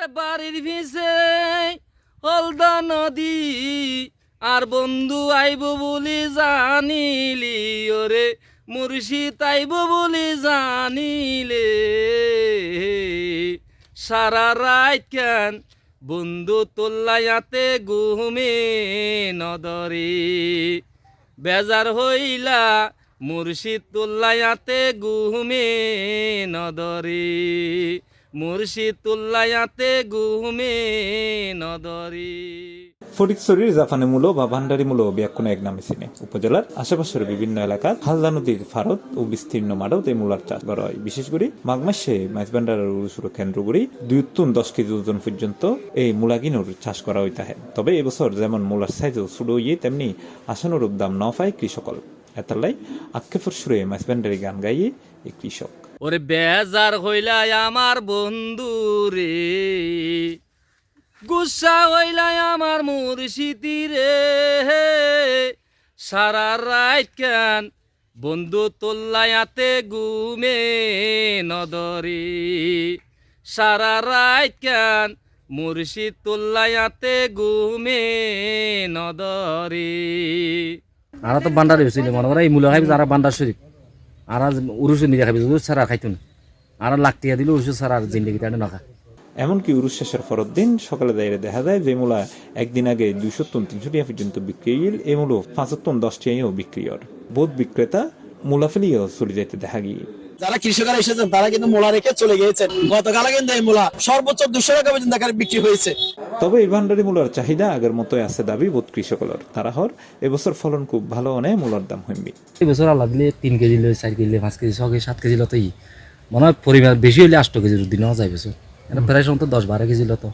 ওরে বাড়ির ভিসে হলদা নদী আর বন্ধু আইব বলি জানিলি ওরে মুর্শিদ আইব বলি জানিলে সারা রাত কেন বন্ধু তোল্লায়াতে ঘুমে নদরে বেজার হইলা মুর্শিদ তোল্লায়াতে ঘুমে নদরে মুর্শিদ তোল্লায়াতে ঘুমে নদরে। ফটিকছড়ির জাফানিমূল বা ভান্ডারিমূল ব্যাকুণ এক নামে চিনে উপজেলার আশেপাশের বিভিন্ন এলাকাত হালদা নদীর ফারত ও বিস্তীর্ণ মাঠত এই মূলার চাষ করা হয়। বিশেষ করে মাঘ মাসে মাছ ভান্ডারের উরুসুর কেন্দ্র করে 2 10 কেজি ওজন পর্যন্ত এই মূলাগিনুর চাষ করা হয়ে থাকে। তবে এবছর যেমন মূলার সাইজও ছোট হইয়ে তেমনি আশানুরূপ দাম না পায় কৃষকল। এতালাই আক্ষেপের সুরে মাছ ভান্ডারি গান গাইয়ে এই কৃষক। ওরে বেজার হইলাই আমার বন্ধু রে গুসা হইলাই আমার মুর্শিদি রে সারা রাত কেন বন্ধু তোল্লায়াতে ঘুমে নদরে সারা রাত কেন মুর্শিদ তোল্লায়াতে ঘুমে নদরে। আর তো বান্ডার হয়েছিল মনে করে এই মূল্য খাইবে যারা বান্ডার শরীফ আর উরুস নিজে খাবি ছাড়া খাইতো না আর লাখ টিয়া দিলে উরুস ছাড়া আর জিন্দগি তাই না খা। এমনকি উরুস শেষের পরের দিন সকালে দাঁড়িয়ে দেখা যায় যে মূলা একদিন আগে 200 টন 300 টাকা পর্যন্ত বিক্রি হইল এই মূল্য 5 টন 10 টাকাও বিক্রি হয়। বহুত বিক্রেতা মূলা ফেলিয়েও চলে যেতে দেখা গিয়ে। যারা কৃষকরা এসেছেন তারা কিন্তু মূলা রেখে চলে গিয়েছেন। গতকাল কিন্তু এই মূলা সর্বোচ্চ 200 টাকা পর্যন্ত বিক্রি হয়েছে। তবে এই ভান্ডারি মূলার চাহিদা আগের মতোই আছে দাবি বোধ কৃষকদের। তারা হর এবছর ফলন খুব ভালো অনেক মূলার দাম হইবে। এবছর আল্লাহ দিলে 3 কেজি লই 4 কেজি 5 কেজি 6 কেজি 7 কেজি লতই মনে হয় পরিমাণ বেশি হইলে 8 কেজির দিন যায় এবছর। এটা প্রায় সময় 10-12 কেজি লত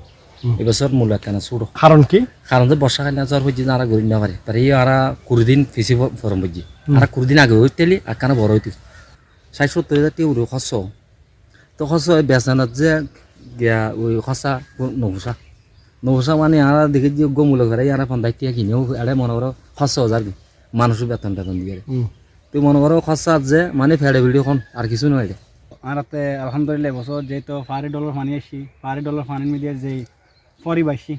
এবছর মূল্য কেন ছোট। কারণ কি? কারণ যে বর্ষাকালে জ্বর হইছে না আর গরি না পারে তার এই আর 20 দিন ফিসি ফরম বুঝি আর 20 দিন আগে হইতেলি আর কেন বড় হইতে 60-70 হাজার টাকা খরচ তো খরচ বেচানত যে গিয়া ওই খসা নৌসা মানে আর দেখে যে গমূল ঘরে আর 50 টাকা কিনেও এড়ে মনে করো খরচ হাজার মানুষ বেতন দিয়ে তো মনে করো খরচা যে মানে ফেড়ে ভিডিও খন আর কিছু নয়। আরাতে আলহামদুলিল্লাহ এবছর যেহেতু $5 পানি আসছি $5 পানির মধ্যে যে পরিবাসী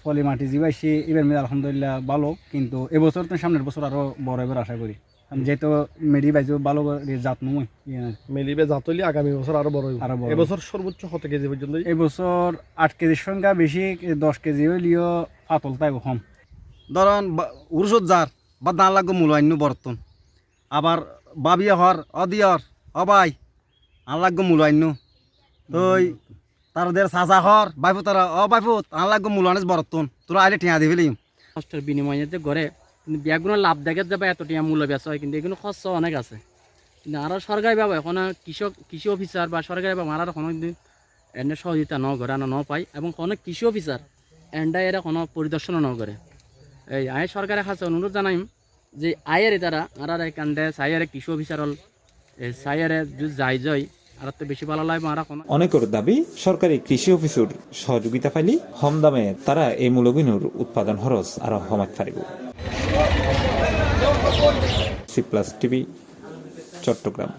ফলি মাটি জীবাইছি এবার মধ্যে আলহামদুলিল্লাহ ভালো। কিন্তু এবছর তো সামনের বছর আরো বড় এবার আশা করি যেহেতু মেডি বাইজও ভালো জাত নয় মেলিবে জাত হইলে আগামী বছর আরো বড় হবে। এবছর সর্বোচ্চ কত কেজি পর্যন্ত? এবছর 8 কেজির সংখ্যা বেশি 10 কেজি হইলেও পাতল তাই কম। ধরুন উরুসত যার বা দান লাগবে মূল আইন বর্তন আবার বাবিয়া হর অদিয়র অবাই আনলাগ্য মূল আইন তই তাদের চাচা হর বাইফুত তারা বাইফুত আনলাগ্য মূল আনিস বর্তন তোরা আইলে টিয়া দিবি কষ্টের বিনিময়ে যে ঘরে কিন্তু ব্যাগগুলো লাভ দেখে যাবে এত টিয়া মূল্য বেচা হয় কিন্তু এগুলো খরচ অনেক আছে। কিন্তু আরও সরকারি ভাবে এখন কৃষি অফিসার বা সরকারি ভাবে আর কোনো দিন এনে সহযোগিতা ন করে না পায় এবং অনেক কৃষি অফিসার এন্ডা এরা কোনো পরিদর্শনও ন করে। এই আয় সরকারের কাছে অনুরোধ জানাইম যে আয়ের তারা আর কান্দে সাইয়ারে কৃষি অফিসার হল এই সাইয়ারে যদি যাই আর তো বেশি ভালো লাগবে। আর কোনো অনেকের দাবি সরকারি কৃষি অফিসের সহযোগিতা পাইলে কম দামে তারা এই মূলগিনুর উৎপাদন খরচ আরো কমাতে পারিব। C+ TV Chittagong.